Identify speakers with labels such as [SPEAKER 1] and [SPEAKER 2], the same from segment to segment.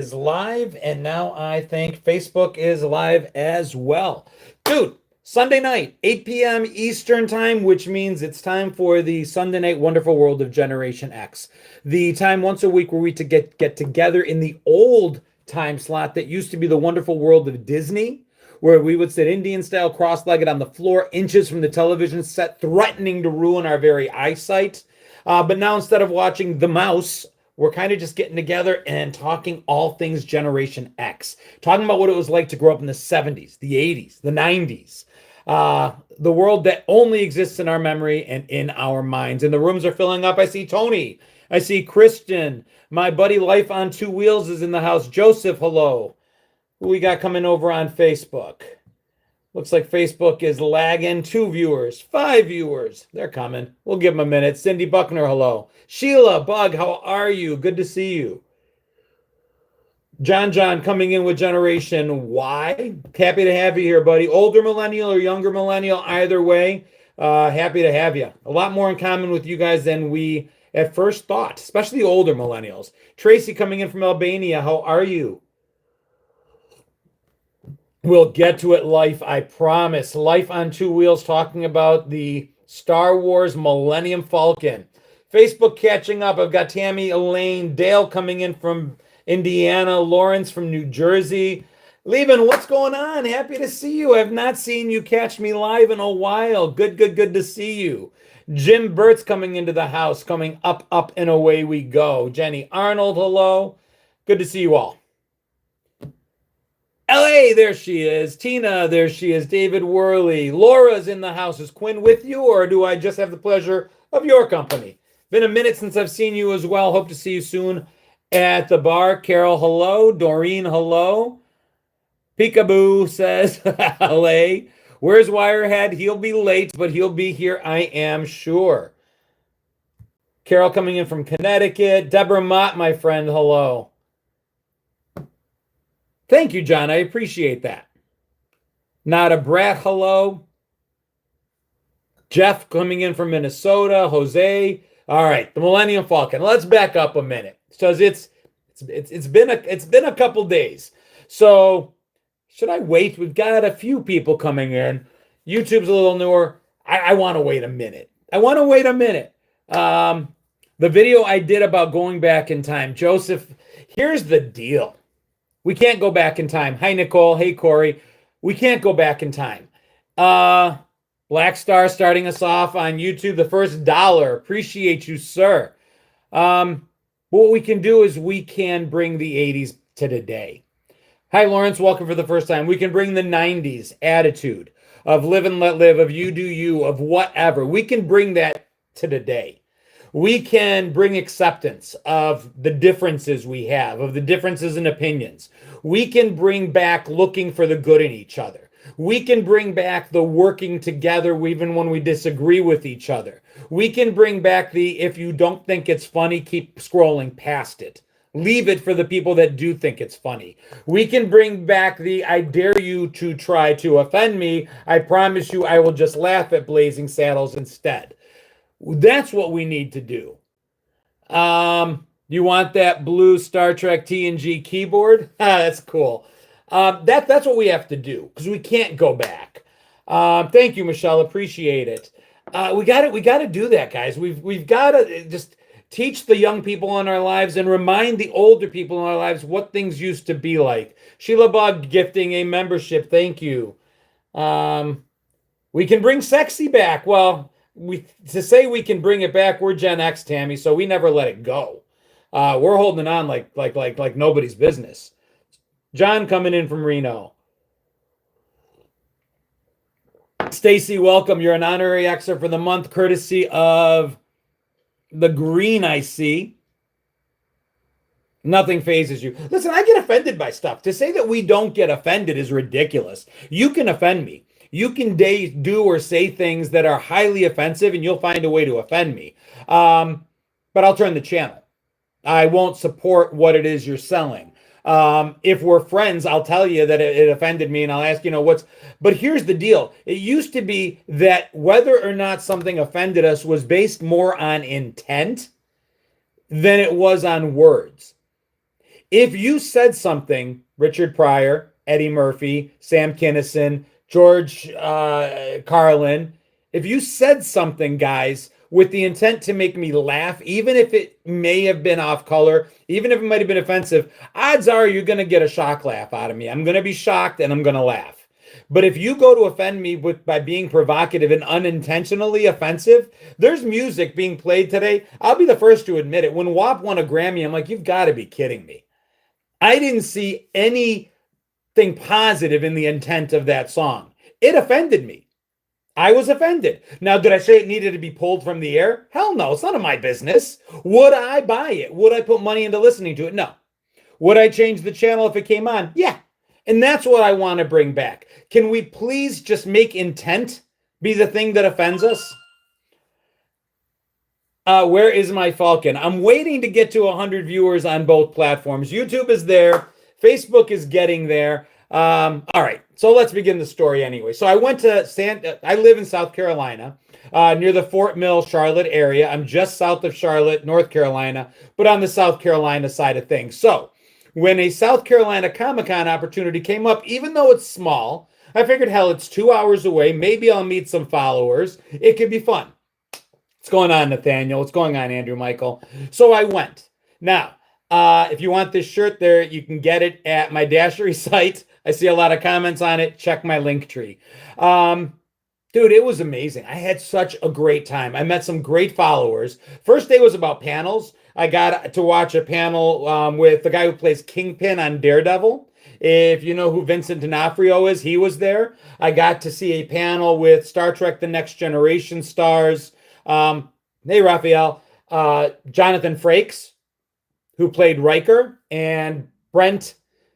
[SPEAKER 1] is live, and now I think Facebook is live as well. Dude, Sunday night, 8 p.m. Eastern Time, which means it's time for the Sunday Night Wonderful World of Generation X. The time once a week where we to get together in the old time slot that used to be the Wonderful World of Disney, where we would sit Indian style, cross-legged on the floor, inches from the television set, threatening to ruin our very eyesight. But now instead of watching The Mouse, we're kind of just getting together and talking all things Generation X, talking about what it was like to grow up in the 70s, the 80s, the 90s, the world that only exists in our memory and in our minds. And the rooms are filling up. I see Tony. I see Christian. My buddy Life on Two Wheels is in the house. Joseph, hello. Who we got coming over on Facebook? Looks like Facebook is lagging. 2 viewers, 5 viewers. They're coming. We'll give them a minute. Cindy Buckner, hello. Sheila, Bug, how are you? Good to see you. John coming in with Generation Y. Happy to have you here, buddy. Older millennial or younger millennial, either way, happy to have you. A lot more in common with you guys than we at first thought, especially older millennials. Tracy coming in from Albania, how are you? We'll get to it, Life, I promise. Life on Two Wheels talking about the Star Wars Millennium Falcon. Facebook catching up. I've got Tammy, Elaine, Dale coming in from Indiana, Lawrence from New Jersey. Leben, what's going on? Happy to see you. I've not seen you catch me live in a while. Good to see you. Jim Burt's coming into the house, coming up, and away we go. Jenny Arnold, hello. Good to see you all. LA, there she is. Tina, there she is. David Worley. Laura's in the house. Is Quinn with you, or do I just have the pleasure of your company? Been a minute since I've seen you as well. Hope to see you soon at the bar. Carol, hello. Doreen, hello. Peekaboo says, LA. Where's Wirehead? He'll be late, but he'll be here, I am sure. Carol coming in from Connecticut. Deborah Mott, my friend, hello. Thank you, John. I appreciate that. Not a brat, hello. Jeff coming in from Minnesota. Jose. All right, the Millennium Falcon. Let's back up a minute because it's been a couple days. So should I wait? We've got a few people coming in. YouTube's a little newer. I want to wait a minute. The video I did about going back in time. Joseph, here's the deal. We can't go back in time. Hi, Nicole. Hey, Corey. We can't go back in time. Black Star starting us off on YouTube. The first $1. Appreciate you, sir. What we can do is we can bring the 80s to today. Hi, Lawrence. Welcome for the first time. We can bring the 90s attitude of live and let live, of you do you, of whatever. We can bring that to today. We can bring acceptance of the differences we have, of the differences in opinions. We can bring back looking for the good in each other. We can bring back the working together even when we disagree with each other. We can bring back the if you don't think it's funny, keep scrolling past it. Leave it for the people that do think it's funny. We can bring back the I dare you to try to offend me. I promise you I will just laugh at Blazing Saddles instead. That's what we need to do. You want that blue Star Trek TNG keyboard? That's cool. That's what we have to do because we can't go back. Thank you, Michelle. Appreciate it. We got to do that, guys. We've got to just teach the young people in our lives and remind the older people in our lives what things used to be like. Sheila Bog gifting a membership. Thank you. We can bring sexy back. Well, to say we can bring it back, we're Gen X, Tammy, so we never let it go. We're holding on like nobody's business. John coming in from Reno. Stacy, welcome. You're an honorary Xer for the month, courtesy of the green I see. Nothing phases you. Listen, I get offended by stuff. To say that we don't get offended is ridiculous. You can offend me. You can do or say things that are highly offensive, and you'll find a way to offend me. But I'll turn the channel. I won't support what it is you're selling. If we're friends, I'll tell you that it offended me, and I'll ask, what's... But here's the deal. It used to be that whether or not something offended us was based more on intent than it was on words. If you said something, Richard Pryor, Eddie Murphy, Sam Kinison, George Carlin, if you said something, guys, with the intent to make me laugh, even if it may have been off color, even if it might have been offensive, odds are you're going to get a shock laugh out of me. I'm going to be shocked and I'm going to laugh. But if you go to offend me by being provocative and unintentionally offensive, there's music being played today. I'll be the first to admit it. When WAP won a Grammy, I'm like, you've got to be kidding me. I didn't see anything positive in the intent of that song. It offended me. I was offended. Now, did I say it needed to be pulled from the air? Hell no, it's none of my business. Would I buy it? Would I put money into listening to it? No. Would I change the channel if it came on? Yeah. And that's what I want to bring back. Can we please just make intent be the thing that offends us? Where is my Falcon? I'm waiting to get to 100 viewers on both platforms. YouTube is there. Facebook is getting there. All right, so let's begin the story anyway. So I went to I live in South Carolina, near the Fort Mill, Charlotte area. I'm just south of Charlotte, North Carolina, but on the South Carolina side of things. So when a South Carolina Comic-Con opportunity came up, even though it's small, I figured, hell, it's 2 hours away. Maybe I'll meet some followers. It could be fun. What's going on, Nathaniel? What's going on, Andrew Michael? So I went. Now, if you want this shirt there, you can get it at my Dashery site. I see a lot of comments on it. Check my link tree. Dude, it was amazing. I had such a great time. I met some great followers. First day was about panels. I got to watch a panel with the guy who plays Kingpin on Daredevil. If you know who Vincent D'Onofrio is, he was there. I got to see a panel with Star Trek The Next Generation stars. Hey, Raphael. Jonathan Frakes, who played Riker, and Brent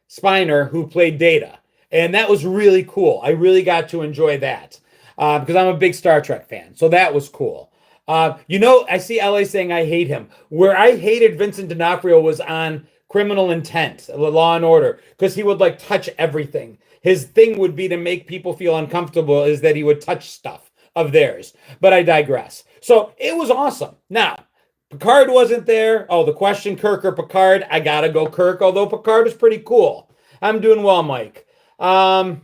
[SPEAKER 1] Spiner, who played Data. And that was really cool. I really got to enjoy that because I'm a big Star Trek fan. So that was cool. I see LA saying I hate him. Where I hated Vincent D'Onofrio was on Criminal Intent, Law and Order, because he would like touch everything. His thing would be to make people feel uncomfortable is that he would touch stuff of theirs. But I digress. So it was awesome. Now, Picard wasn't there. Oh, the question, Kirk or Picard? I gotta go Kirk, although Picard is pretty cool. I'm doing well, Mike. I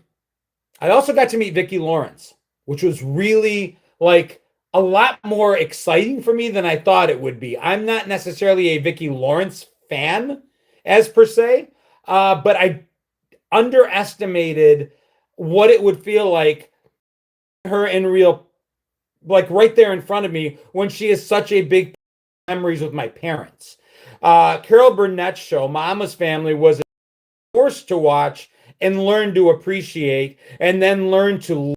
[SPEAKER 1] also got to meet Vicki Lawrence, which was really like a lot more exciting for me than I thought it would be. I'm not necessarily a Vicki Lawrence fan as per se, but I underestimated what it would feel like her in real, like right there in front of me when she is such a big memories with my parents. Carol Burnett's show, Mama's Family, was forced to watch and learn to appreciate and then learn to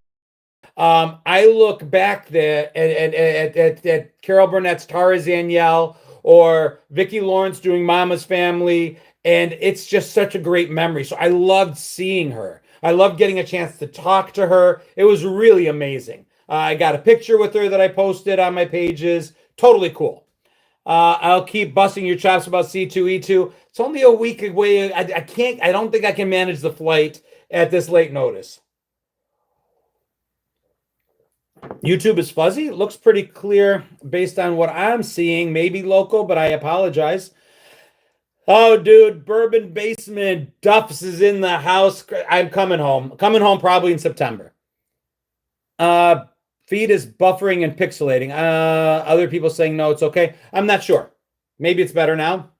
[SPEAKER 1] I look back there at Carol Burnett's Tarzan Yell or Vicki Lawrence doing Mama's Family, and it's just such a great memory. So I loved seeing her. I loved getting a chance to talk to her. It was really amazing. I got a picture with her that I posted on my pages. Totally cool. I'll keep busting your chops about C2E2. It's only a week away. I don't think I can manage the flight at this late notice. YouTube is fuzzy. It looks pretty clear based on what I'm seeing. Maybe local, but I apologize. Oh, dude, Bourbon Basement. Duffs is in the house. I'm coming home. Coming home probably in September. Feed is buffering and pixelating. Other people saying no, it's okay. I'm not sure. Maybe it's better now.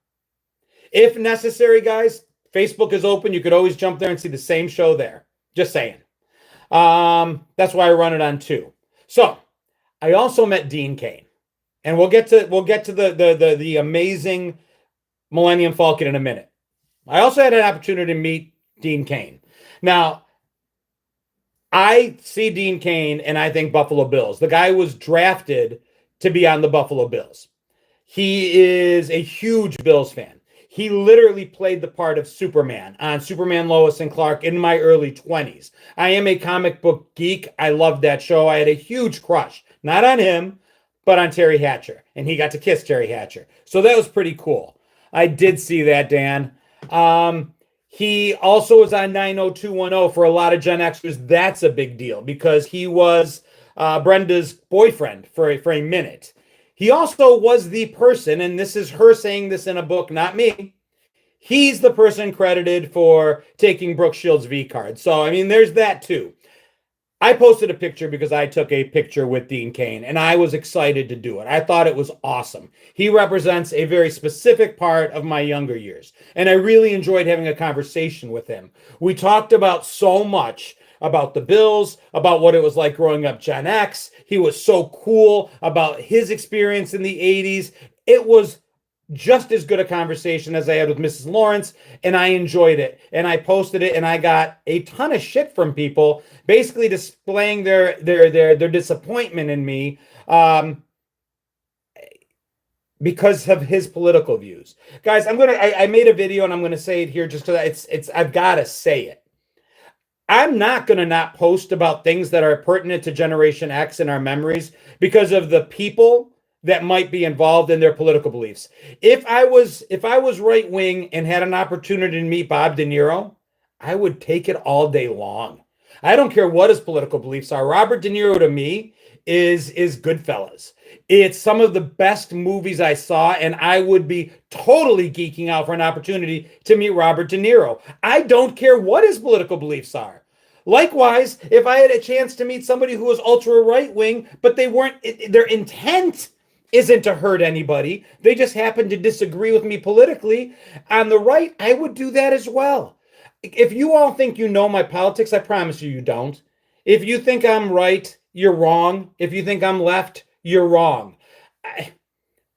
[SPEAKER 1] If necessary, guys, Facebook is open. You could always jump there and see the same show there. Just saying. That's why I run it on 2. So I also met Dean Cain, and we'll get to the amazing Millennium Falcon in a minute. I also had an opportunity to meet Dean Cain. Now, I see Dean Cain and I think Buffalo Bills. The guy was drafted to be on the Buffalo Bills. He is a huge Bills fan. He literally played the part of Superman on Superman, Lois and Clark in my early 20s. I am a comic book geek. I loved that show. I had a huge crush, not on him, but on Terry Hatcher. And he got to kiss Terry Hatcher. So that was pretty cool. I did see that, Dan. He also was on 90210 for a lot of Gen Xers. That's a big deal because he was Brenda's boyfriend for a minute. He also was the person, and this is her saying this in a book, not me. He's the person credited for taking Brooke Shields' V card. So, I mean, there's that too. I posted a picture because I took a picture with Dean Cain, and I was excited to do it. I thought it was awesome. He represents a very specific part of my younger years, and I really enjoyed having a conversation with him. We talked about so much about the Bills, about what it was like growing up Gen X. He was so cool about his experience in the 80s. It was just as good a conversation as I had with Mrs. Lawrence, and I enjoyed it. And I posted it, and I got a ton of shit from people, basically displaying their disappointment in me because of his political views. Guys, I made a video, and I'm gonna say it here just because I've got to say it. I'm not going to not post about things that are pertinent to Generation X in our memories because of the people that might be involved in their political beliefs. If I was right wing and had an opportunity to meet Bob De Niro, I would take it all day long. I don't care what his political beliefs are. Robert De Niro to me is Goodfellas. It's some of the best movies I saw, and I would be totally geeking out for an opportunity to meet Robert De Niro. I don't care what his political beliefs are. Likewise, if I had a chance to meet somebody who was ultra right wing, but they weren't, their intent isn't to hurt anybody, they just happen to disagree with me politically on the right, I would do that as well. If you all think you know my politics, I promise you don't. If you think I'm right, you're wrong. If you think I'm left, you're wrong.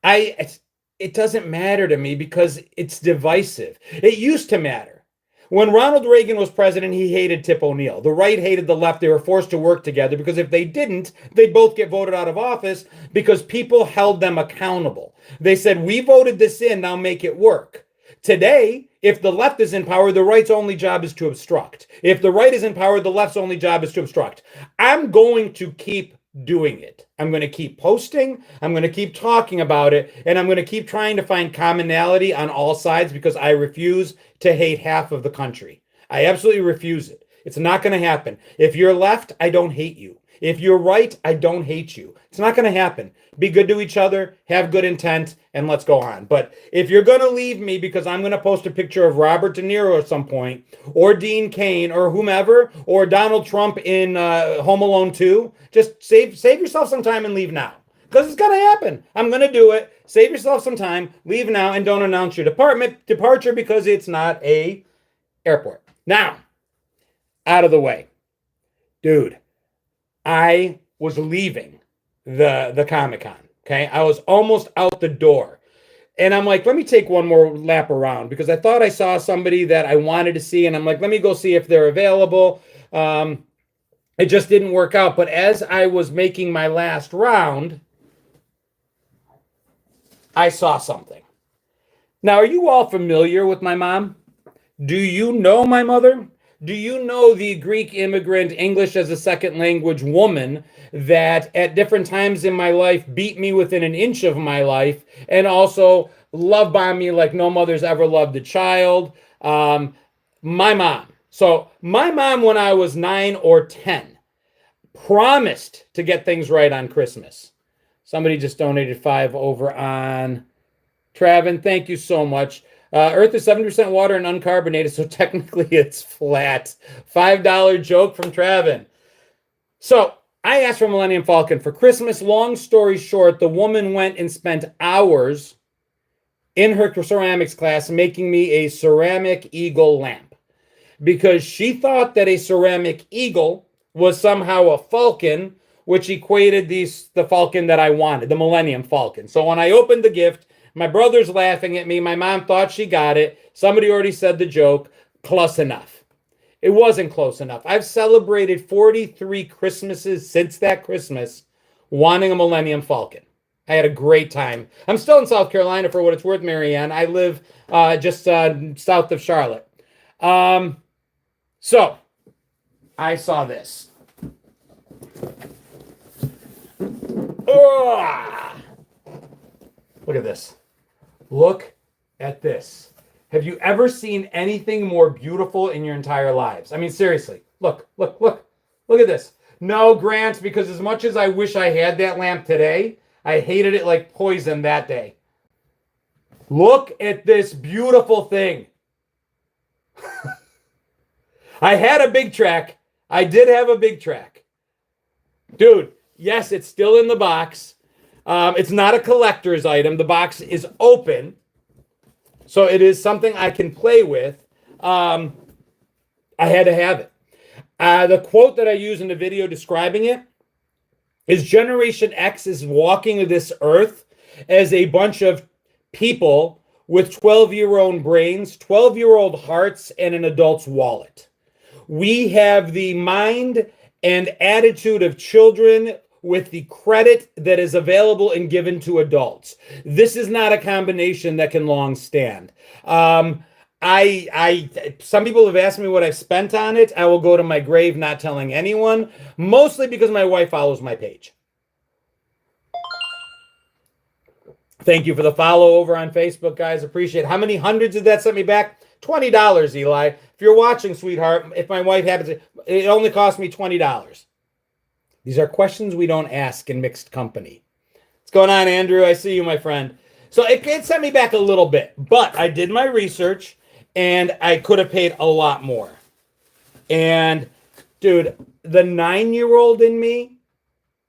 [SPEAKER 1] It doesn't matter to me because it's divisive. It used to matter. When Ronald Reagan was president, he hated Tip O'Neill. The right hated the left. They were forced to work together because if they didn't, they'd both get voted out of office because people held them accountable. They said, we voted this in, now make it work. Today, if the left is in power, the right's only job is to obstruct. If the right is in power, the left's only job is to obstruct. I'm going to keep doing it. I'm going to keep posting. I'm going to keep talking about it. And I'm going to keep trying to find commonality on all sides because I refuse to hate half of the country. I absolutely refuse it. It's not going to happen. If you're left, I don't hate you. If you're right, I don't hate you. It's not going to happen. Be good to each other, have good intent, and let's go on. But if you're going to leave me because I'm going to post a picture of Robert De Niro at some point, or Dean Cain, or whomever, or Donald Trump in Home Alone 2, just save yourself some time and leave now. Because it's going to happen. I'm going to do it. Save yourself some time, leave now, and don't announce your departure because it's not a airport. Now, out of the way. Dude, I was leaving the Comic-Con, okay? I was almost out the door. And I'm like, let me take one more lap around because I thought I saw somebody that I wanted to see. And I'm like, let me go see if they're available. It just didn't work out. But as I was making my last round, I saw something. Now, are you all familiar with my mom? Do you know my mother? Do you know the Greek immigrant, English as a second language woman that at different times in my life beat me within an inch of my life and also love bombed me like no mother's ever loved a child? My mom. So my mom, when I was 9 or 10, promised to get things right on Christmas. Somebody just donated 5 over on Travin. Thank you so much. Earth is 70% water and uncarbonated, so technically it's flat. $5 joke from Travin. So I asked for Millennium Falcon for Christmas. Long story short, the woman went and spent hours in her ceramics class making me a ceramic eagle lamp because she thought that a ceramic eagle was somehow a falcon, which equated the falcon that I wanted, the Millennium Falcon. So when I opened the gift, my brother's laughing at me. My mom thought she got it. Somebody already said the joke. Close enough. It wasn't close enough. I've celebrated 43 Christmases since that Christmas wanting a Millennium Falcon. I had a great time. I'm still in South Carolina for what it's worth, Marianne. I live just south of Charlotte. So I saw this. Oh! Look at this. Look at this. Have you ever seen anything more beautiful in your entire lives? I mean, seriously. Look at this. No, Grant, because as much as I wish I had that lamp today, I hated it like poison that day. Look at this beautiful thing. I had a big track. I did have a big track. Dude, yes, it's still in the box. It's not a collector's item. The box is open. So it is something I can play with. I had to have it. The quote that I use in the video describing it is Generation X is walking this earth as a bunch of people with 12-year-old brains, 12-year-old hearts, and an adult's wallet. We have the mind and attitude of children with the credit that is available and given to adults. This is not a combination that can long stand. Some people have asked me what I spent on it. I will go to my grave not telling anyone, mostly because my wife follows my page. Thank you for the follow over on Facebook, guys. Appreciate it. How many hundreds did that send me back? $20, Eli. If you're watching, sweetheart, if my wife happens to, it only cost me $20. These are questions we don't ask in mixed company. What's going on, Andrew? I see you, my friend. So it sent me back a little bit, but I did my research, and I could have paid a lot more. And, dude, the 9-year-old in me,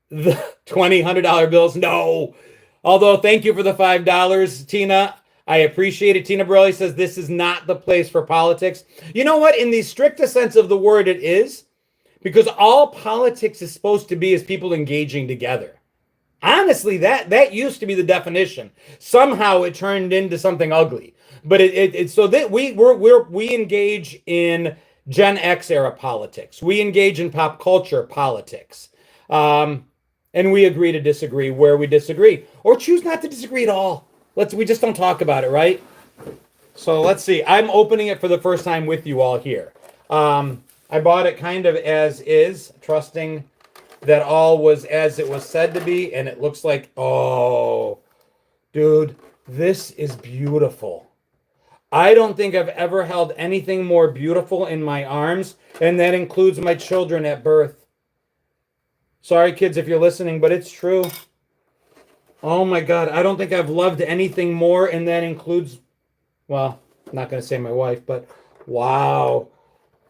[SPEAKER 1] the $100 bills, no. Although, thank you for the $5, Tina. I appreciate it. Tina Borelli says this is not the place for politics. You know what? In the strictest sense of the word, it is. Because all politics is supposed to be is people engaging together. Honestly, that used to be the definition. Somehow it turned into something ugly. But it's so that we engage in Gen X era politics. We engage in pop culture politics. And we agree to disagree where we disagree. Or choose not to disagree at all. We just don't talk about it, right? So let's see. I'm opening it for the first time with you all here. I bought it kind of as is, trusting that all was as it was said to be, and it looks like, oh, dude, this is beautiful. I don't think I've ever held anything more beautiful in my arms, and that includes my children at birth. Sorry, kids, if you're listening, but it's true. Oh, my God, I don't think I've loved anything more, and that includes, well, I'm not going to say my wife, but wow.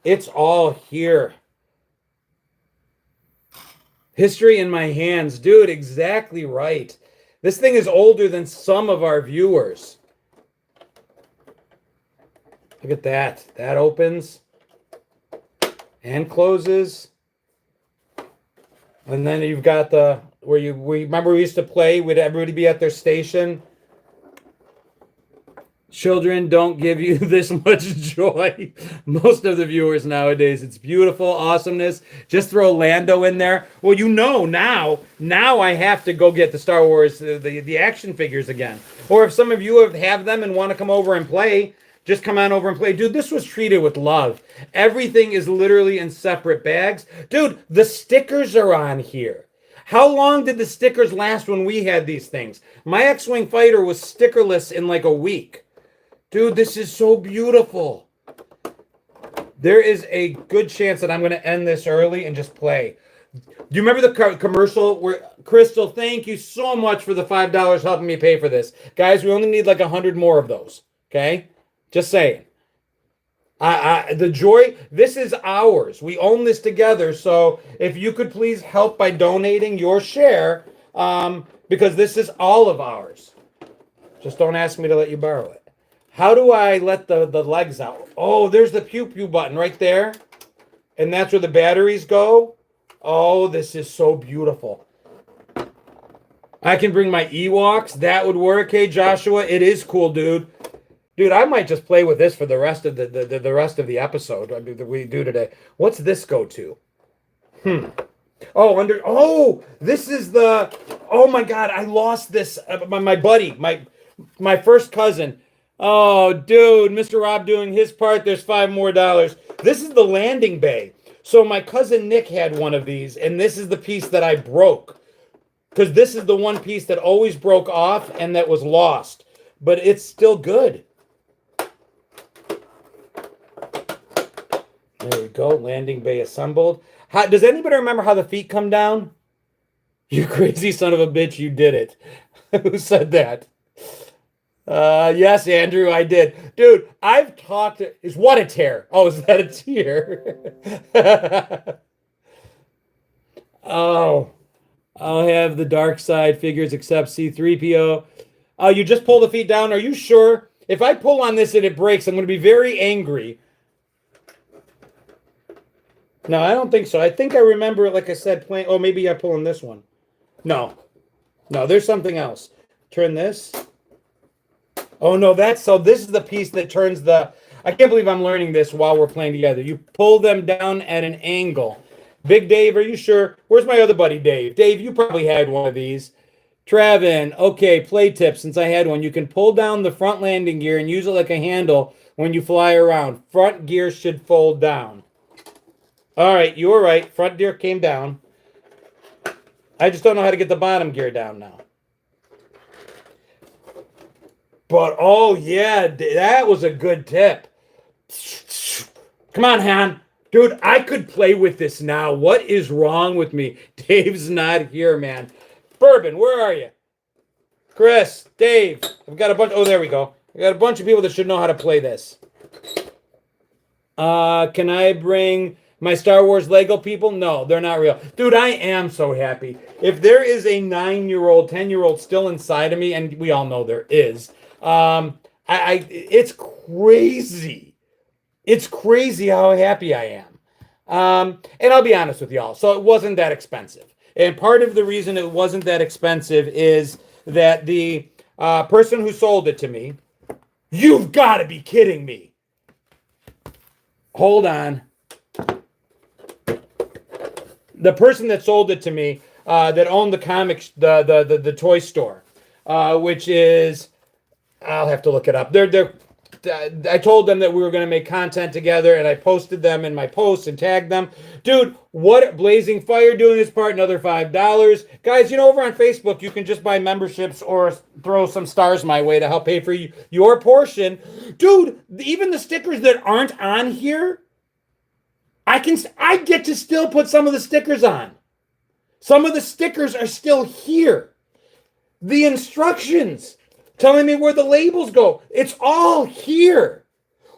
[SPEAKER 1] It's all here. History in my hands. Dude, exactly right. This thing is older than some of our viewers. Look at that. That opens and closes. And then you've got we remember we used to play, would everybody be at their station? Children don't give you this much joy. Most of the viewers nowadays, it's beautiful awesomeness. Just throw Lando in there. Well, now I have to go get the Star Wars, the action figures again. Or if some of you have them and want to come over and play, just come on over and play. Dude, this was treated with love. Everything is literally in separate bags. Dude, the stickers are on here. How long did the stickers last when we had these things? My X-Wing fighter was stickerless in like a week. Dude, this is so beautiful. There is a good chance that I'm going to end this early and just play. Do you remember the commercial where, Crystal, thank you so much for the $5 helping me pay for this. Guys, we only need like 100 more of those, okay? Just saying. The joy, this is ours. We own this together, so if you could please help by donating your share, because this is all of ours. Just don't ask me to let you borrow it. How do I let the legs out? Oh, there's the pew pew button right there. And that's where the batteries go. Oh, this is so beautiful. I can bring my Ewoks. That would work. Hey, Joshua, it is cool, dude. Dude, I might just play with this for the rest of the rest of the episode that we do today. What's this go to? Oh, this is the, oh my God, I lost this. My buddy, my first cousin. Oh, dude, Mr. Rob doing his part. There's $5 more. This is the landing bay. So my cousin Nick had one of these, and this is the piece that I broke. Because this is the one piece that always broke off and that was lost. But it's still good. There we go. Landing bay assembled. Does anybody remember how the feet come down? You crazy son of a bitch, you did it. Who said that? Yes, Andrew, I did. Dude, I've talked. Is what a tear? Oh, is that a tear? Oh, I'll have the dark side figures except C3PO. You just pull the feet down. Are you sure? If I pull on this and it breaks, I'm going to be very angry. No, I don't think so. I think I remember it, like I said, playing. Oh, maybe I pull on this one. No, no, there's something else. Turn this. Oh, no, this is the piece that turns the. I can't believe I'm learning this while we're playing together. You pull them down at an angle. Big Dave, are you sure? Where's my other buddy, Dave? Dave, you probably had one of these. Travin, okay, play tip. Since I had one, you can pull down the front landing gear and use it like a handle when you fly around. Front gear should fold down. All right, you were right. Front gear came down. I just don't know how to get the bottom gear down now. But, oh, yeah, that was a good tip. Come on, Han. Dude, I could play with this now. What is wrong with me? Dave's not here, man. Bourbon, where are you? Chris, Dave. I've got a bunch. Oh, there we go. I got a bunch of people that should know how to play this. Can I bring my Star Wars Lego people? No, they're not real. Dude, I am so happy. If there is a 9-year-old, 10-year-old still inside of me, and we all know there is, it's crazy. It's crazy how happy I am. And I'll be honest with y'all. So it wasn't that expensive. And part of the reason it wasn't that expensive is that the person who sold it to me, you've got to be kidding me. Hold on. The person that sold it to me, that owned the comics, the toy store, which is, I'll have to look it up. I told them that we were going to make content together, and I posted them in my posts and tagged them. Dude, what Blazing Fire doing his part, another $5. Guys, over on Facebook, you can just buy memberships or throw some stars my way to help pay for your portion. Dude, even the stickers that aren't on here, I get to still put some of the stickers on. Some of the stickers are still here. The instructions telling me where the labels go. It's all here.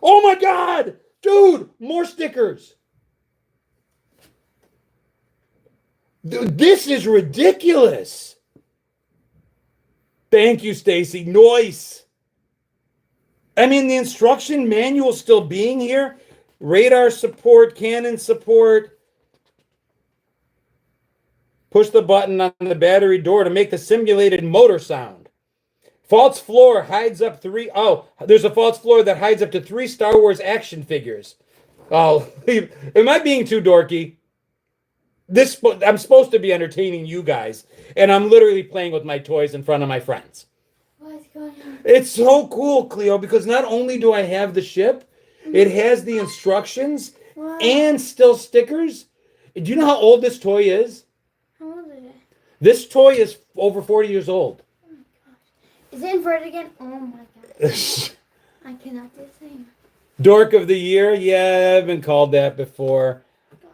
[SPEAKER 1] Oh my God. Dude, more stickers. Dude, this is ridiculous. Thank you, Stacy. Nice. I mean, the instruction manual still being here. Radar support, cannon support. Push the button on the battery door to make the simulated motor sound. False floor hides up there's a false floor that hides up to 3 Star Wars action figures. Oh, am I being too dorky? I'm supposed to be entertaining you guys, and I'm literally playing with my toys in front of my friends.
[SPEAKER 2] What's going on?
[SPEAKER 1] It's so cool, Cleo, because not only do I have the ship, it has the instructions and still stickers. Do you know how old this toy is?
[SPEAKER 2] How old is it?
[SPEAKER 1] This toy is over 40 years old.
[SPEAKER 2] Is it inverted again? Oh my God. I cannot do the same.
[SPEAKER 1] Dork of the Year? Yeah, I've been called that before.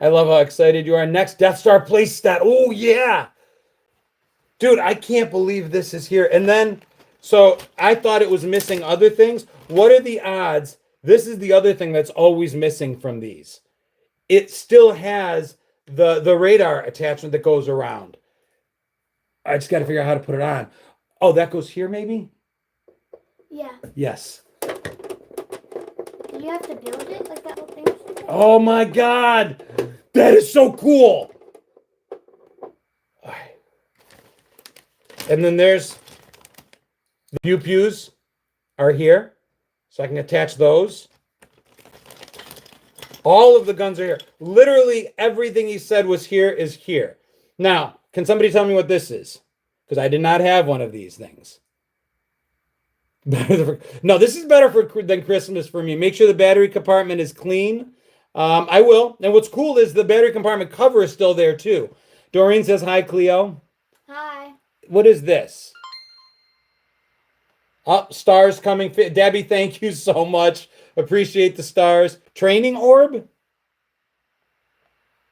[SPEAKER 1] I love how excited you are. Next Death Star place stat. Oh, yeah. Dude, I can't believe this is here. And then, so I thought it was missing other things. What are the odds? This is the other thing that's always missing from these. It still has the radar attachment that goes around. I just got to figure out how to put it on. Oh, that goes here, maybe?
[SPEAKER 2] Yeah.
[SPEAKER 1] Yes.
[SPEAKER 2] Do you have to build it like that whole thing?
[SPEAKER 1] Oh my God. That is so cool. All right. And then there's the pew pews are here. So I can attach those. All of the guns are here. Literally everything he said was here is here. Now, can somebody tell me what this is? Because I did not have one of these things. No, this is better than Christmas for me. Make sure the battery compartment is clean. I will. And what's cool is the battery compartment cover is still there too. Doreen says, hi, Cleo.
[SPEAKER 2] Hi.
[SPEAKER 1] What is this? Oh, stars coming. Debbie, thank you so much. Appreciate the stars. Training orb?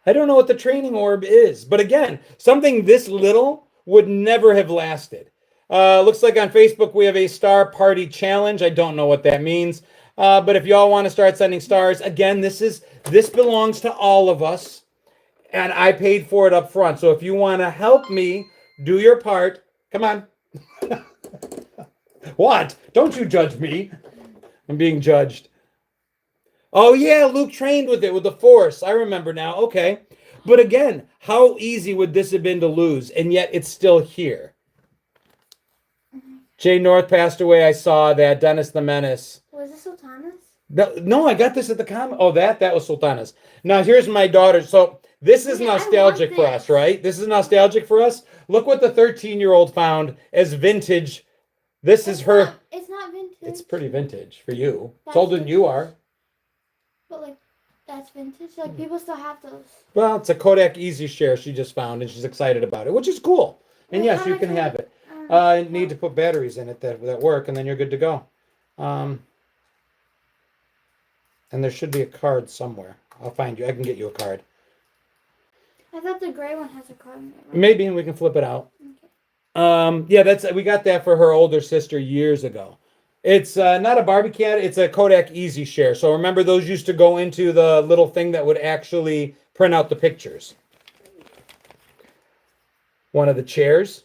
[SPEAKER 1] I don't know what the training orb is. But again, something this little would never have lasted. Looks like on Facebook we have a star party challenge. I don't know what that means. But if y'all want to start sending stars, again, this belongs to all of us. And I paid for it up front. So if you want to help me do your part, come on. What? Don't you judge me. I'm being judged. Oh, yeah, Luke trained with it, with the Force. I remember now. Okay. But again, how easy would this have been to lose? And yet it's still here. Jay North passed away. I saw that. Dennis the Menace.
[SPEAKER 2] Was it Sultana's?
[SPEAKER 1] No, I got this at the comment. Oh, that was Sultana's. Now, here's my daughter. So this is nostalgic for us, right? This is nostalgic for us. Look what the 13-year-old found as vintage. This is her.
[SPEAKER 2] It's not vintage.
[SPEAKER 1] It's pretty vintage for you. It's older than you are.
[SPEAKER 2] But like, that's vintage. Like, people still have those.
[SPEAKER 1] Well, it's a Kodak Easy Share she just found, and she's excited about it, which is cool. And yes, you can have it. Need to put batteries in it that work, and then you're good to go. And there should be a card somewhere. I'll find you. I can get you a card.
[SPEAKER 2] I thought the gray one has a card in it. Right?
[SPEAKER 1] Maybe, and we can flip it out.
[SPEAKER 2] Okay.
[SPEAKER 1] Yeah, we got that for her older sister years ago. It's not a Barbie cat. It's a Kodak Easy Share. So remember, those used to go into the little thing that would actually print out the pictures. One of the chairs.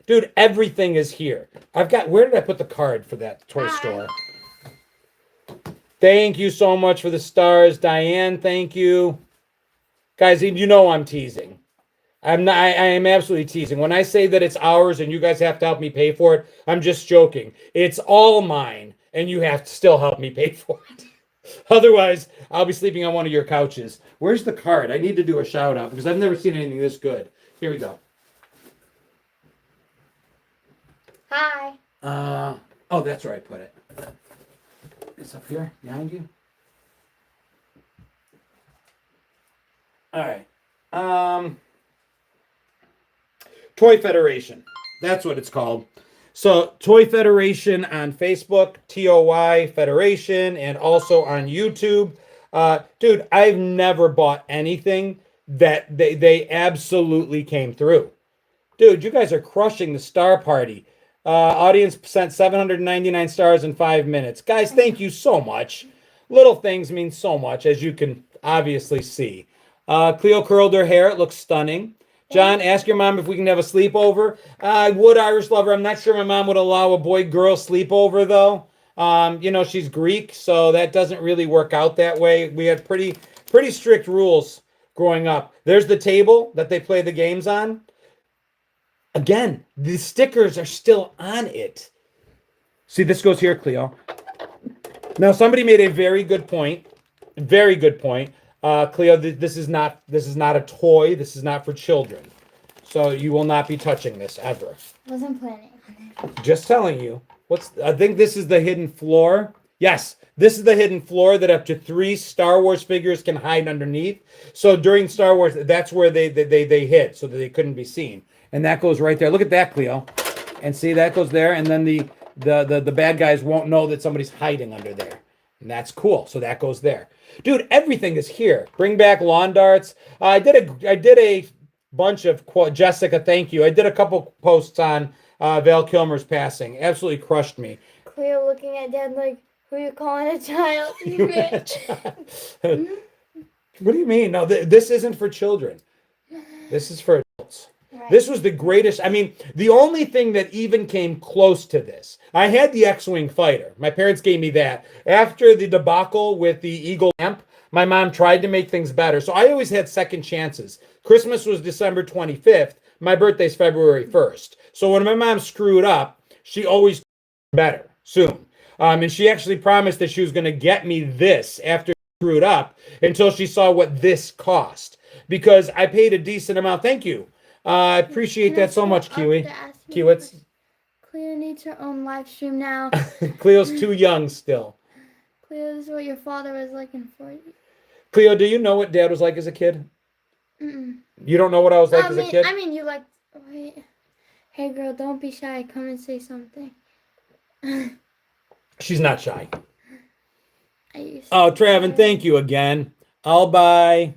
[SPEAKER 1] Dude, everything is here. Where did I put the card for that toy store? Thank you so much for the stars. Diane, thank you. Guys, you know I'm teasing. I'm not. I am absolutely teasing. When I say that it's ours and you guys have to help me pay for it, I'm just joking. It's all mine, and you have to still help me pay for it. Otherwise, I'll be sleeping on one of your couches. Where's the card? I need to do a shout out because I've never seen anything this good. Here we go.
[SPEAKER 2] Hi.
[SPEAKER 1] Oh, that's where I put it. It's up here behind you. All right. Toy Federation. That's what it's called. So Toy Federation on Facebook, TOY Federation, and also on YouTube. Dude, I've never bought anything that they absolutely came through. Dude, you guys are crushing the star party. Audience sent 799 stars in 5 minutes. Guys, thank you so much. Little things mean so much, as you can obviously see. Cleo curled her hair. It looks stunning. John, ask your mom if we can have a sleepover. I would, Irish lover. I'm not sure my mom would allow a boy-girl sleepover, though. She's Greek, so that doesn't really work out that way. We had pretty strict rules growing up. There's the table that they play the games on. Again, the stickers are still on it. See, this goes here, Cleo. Now, somebody made a very good point. Very good point. Cleo, this is not a toy. This is not for children. So you will not be touching this ever.
[SPEAKER 2] Wasn't planning on it.
[SPEAKER 1] Just telling you. I think this is the hidden floor. Yes, this is the hidden floor that up to 3 Star Wars figures can hide underneath. So during Star Wars, that's where they hid so that they couldn't be seen. And that goes right there. Look at that, Cleo. And see, that goes there. And then the bad guys won't know that somebody's hiding under there. And that's cool. So that goes there. Dude, everything is here. Bring back lawn darts. I did a bunch of Jessica, thank you. I did a couple posts on Val Kilmer's passing. Absolutely crushed me.
[SPEAKER 2] Cleo looking at Dad like, who are you calling a child?
[SPEAKER 1] What do you mean? No, this isn't for children. This is for adults. Right. This was the greatest. I mean, the only thing that even came close to this, I had the X-Wing fighter. My parents gave me that. After the debacle with the Eagle Amp, my mom tried to make things better. So I always had second chances. Christmas was December 25th. My birthday's February 1st. So when my mom screwed up, she always better soon. And she actually promised that she was going to get me this after she screwed up until she saw what this cost. Because I paid a decent amount. Thank you. I appreciate that so much, Kiwi. Kiwitz.
[SPEAKER 2] Cleo needs her own live stream now.
[SPEAKER 1] Cleo's too young still.
[SPEAKER 2] Cleo, this is what your father was like in 40.
[SPEAKER 1] Cleo, do you know what Dad was like as a kid?
[SPEAKER 2] Mm-mm.
[SPEAKER 1] You don't know what I was like as a kid?
[SPEAKER 2] I mean, you like... Wait. Hey, girl, don't be shy. Come and say something.
[SPEAKER 1] She's not shy.
[SPEAKER 2] Oh,
[SPEAKER 1] Travin, thank you again. I'll buy...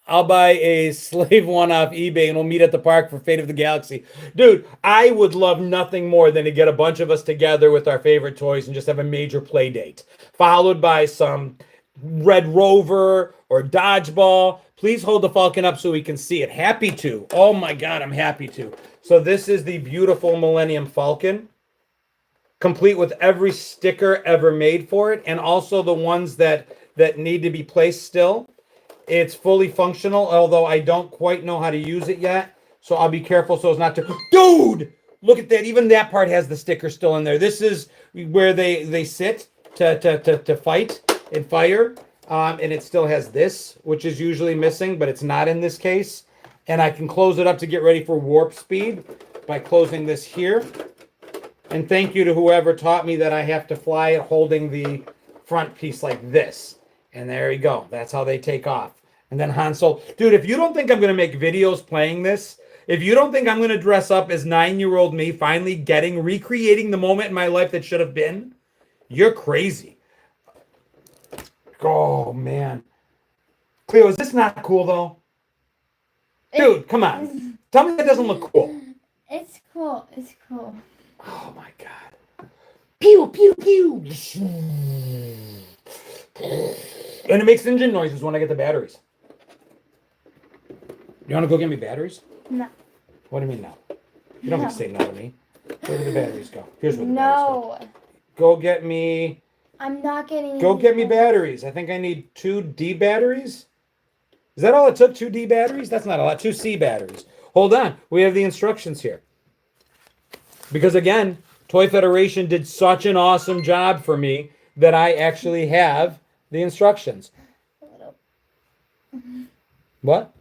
[SPEAKER 1] I'll buy a slave one off eBay and we'll meet at the park for Fate of the Galaxy. Dude, I would love nothing more than to get a bunch of us together with our favorite toys and just have a major play date, followed by some Red Rover or dodgeball. Please hold the Falcon up so we can see it. Happy to. Oh my God, I'm happy to. So this is the beautiful Millennium Falcon, complete with every sticker ever made for it, and also the ones that need to be placed still. It's fully functional, although I don't quite know how to use it yet. So I'll be careful so as not to... Dude! Look at that. Even that part has the sticker still in there. This is where they sit to fight and fire. And it still has this, which is usually missing, but it's not in this case. And I can close it up to get ready for warp speed by closing this here. And thank you to whoever taught me that I have to fly it holding the front piece like this. And there you go. That's how they take off. And then Han Solo. Dude, if you don't think I'm going to make videos playing this, if you don't think I'm going to dress up as 9-year-old me, finally recreating the moment in my life that should have been, you're crazy. Oh, man. Cleo, is this not cool, though? Dude, come on. Tell me that doesn't look cool.
[SPEAKER 2] It's cool. It's cool.
[SPEAKER 1] Oh, my God. Pew, pew, pew. And it makes engine noises when I get the batteries. You want to go get me batteries?
[SPEAKER 2] No.
[SPEAKER 1] What do you mean no? You don't have to say no to me. Where do the batteries go? Here's where the batteries
[SPEAKER 2] No.
[SPEAKER 1] go. Go get me...
[SPEAKER 2] I'm not getting...
[SPEAKER 1] Go get me batteries. I think I need 2 D batteries. Is that all it took? 2 D batteries? That's not a lot. 2 C batteries. Hold on. We have the instructions here. Because again, Toy Federation did such an awesome job for me that I actually have the instructions. What?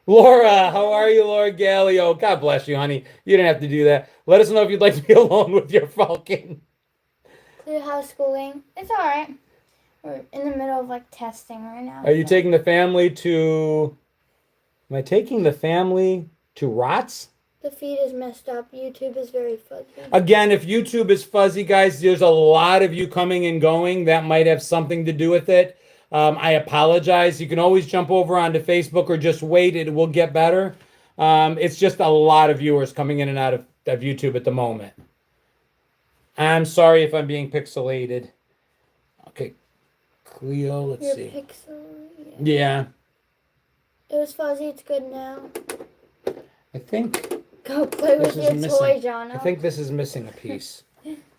[SPEAKER 1] Laura, how are you, Laura Gallio? God bless you, honey. You didn't have to do that. Let us know if you'd like to be alone with your Falcon.
[SPEAKER 2] How's schooling? It's all right. We're in the middle of like testing right now.
[SPEAKER 1] Are you taking the family to... Am I taking the family to ROTS?
[SPEAKER 2] The feed is messed up. YouTube is very fuzzy.
[SPEAKER 1] Again, if YouTube is fuzzy, guys, there's a lot of you coming and going. That might have something to do with it. I apologize. You can always jump over onto Facebook or just wait. It will get better. It's just a lot of viewers coming in and out of YouTube at the moment. I'm sorry if I'm being pixelated. Okay. Cleo, let's see.
[SPEAKER 2] Pixel,
[SPEAKER 1] yeah.
[SPEAKER 2] It was fuzzy. It's good now.
[SPEAKER 1] I think...
[SPEAKER 2] Go play with your toy, John.
[SPEAKER 1] I think this is missing a piece.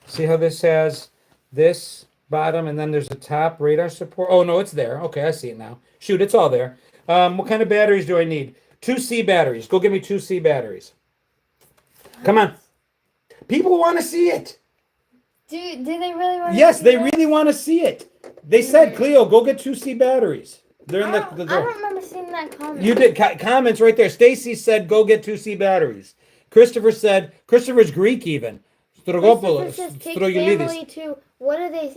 [SPEAKER 1] See how this has this bottom and then there's a top radar support? Oh, no, it's there. Okay, I see it now. Shoot, it's all there. What kind of batteries do I need? 2 C batteries. Go get me 2 C batteries. Come on. People want to see it.
[SPEAKER 2] Do they really want to
[SPEAKER 1] Yes,
[SPEAKER 2] see
[SPEAKER 1] they
[SPEAKER 2] it?
[SPEAKER 1] really want to see it. They said, Cleo, go get 2 C batteries. They're in the
[SPEAKER 2] I don't remember seeing that comment.
[SPEAKER 1] You did. Comments right there. Stacy said, go get 2 C batteries. Christopher said, Christopher's Greek even.
[SPEAKER 2] Christopher says, take family to, what are they,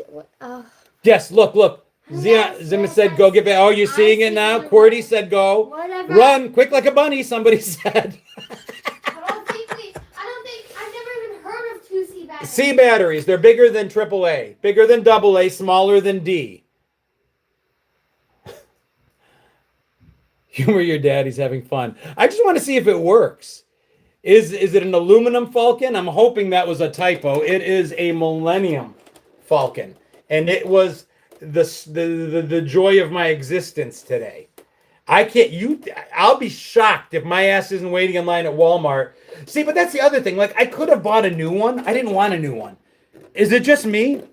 [SPEAKER 1] Yes, look. Zima said, go get back. Oh, you're seeing it now? QWERTY said, go.
[SPEAKER 2] Whatever.
[SPEAKER 1] Run, quick like a bunny, somebody said.
[SPEAKER 2] I've never even heard of 2C batteries.
[SPEAKER 1] C batteries, they're bigger than AAA, bigger than AA, smaller than D. Humor your daddy's having fun. I just want to see if it works. Is it an aluminum Falcon? I'm hoping that was a typo. It is a Millennium Falcon. And it was the joy of my existence today. I'll be shocked if my ass isn't waiting in line at Walmart. See, but that's the other thing. Like, I could have bought a new one. I didn't want a new one. Is it just me?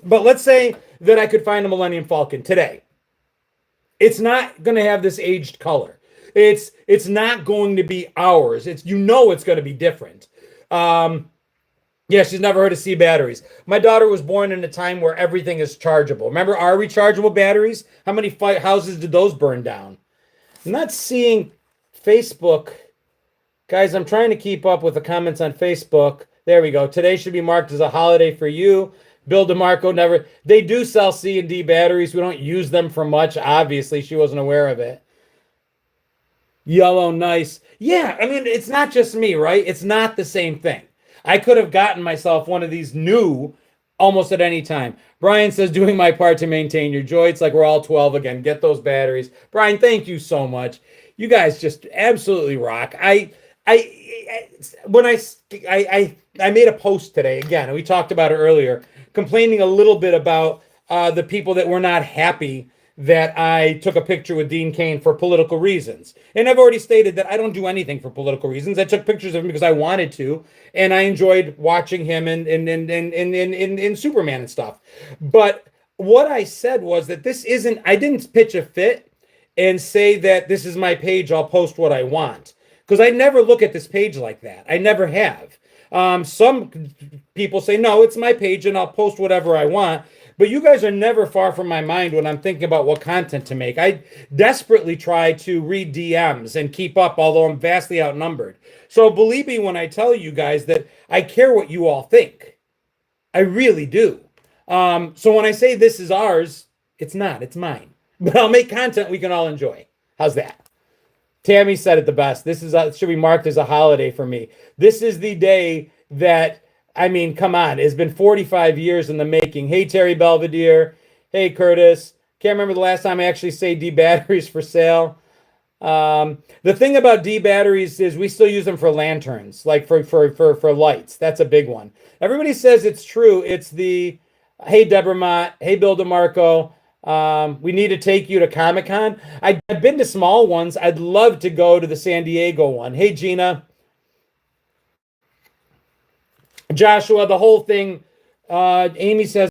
[SPEAKER 1] But let's say that I could find a Millennium Falcon today. It's not going to have this aged color. It's not going to be ours. It's going to be different. Yeah, she's never heard of C batteries. My daughter was born in a time where everything is chargeable. Remember our rechargeable batteries? How many houses did those burn down? I'm not seeing Facebook. Guys, I'm trying to keep up with the comments on Facebook. There we go. Today should be marked as a holiday for you. Bill DeMarco never... They do sell C and D batteries. We don't use them for much. Obviously, she wasn't aware of it. Yellow, nice. Yeah, I mean, it's not just me, right? It's not the same thing. I could have gotten myself one of these new almost at any time. Brian says, doing my part to maintain your joy. It's like we're all 12 again. Get those batteries. Brian, thank you so much. You guys just absolutely rock. I made a post today again, and we talked about it earlier, complaining a little bit about the people that were not happy that I took a picture with Dean Cain for political reasons. And I've already stated that I don't do anything for political reasons. I took pictures of him because I wanted to, and I enjoyed watching him in Superman and stuff. But what I said was that I didn't pitch a fit and say that this is my page, I'll post what I want. Because I never look at this page like that. I never have. Some people say, no, it's my page and I'll post whatever I want. But you guys are never far from my mind when I'm thinking about what content to make. I desperately try to read DMs and keep up, although I'm vastly outnumbered. So believe me when I tell you guys that I care what you all think. I really do. So when I say this is ours, it's not. It's mine. But I'll make content we can all enjoy. How's that? Tammy said it the best. This should be marked as a holiday for me. This is the day that, I mean, come on. It's been 45 years in the making. Hey, Terry Belvedere. Hey, Curtis. Can't remember the last time I actually say D batteries for sale. The thing about D batteries is we still use them for lanterns, like for lights. That's a big one. Everybody says it's true. It's the, hey, Deborah Mott. Hey, Bill DeMarco. We need to take you to Comic-Con. I've been to small ones. I'd love to go to the San Diego one. Hey, Gina. Joshua, the whole thing. Amy says,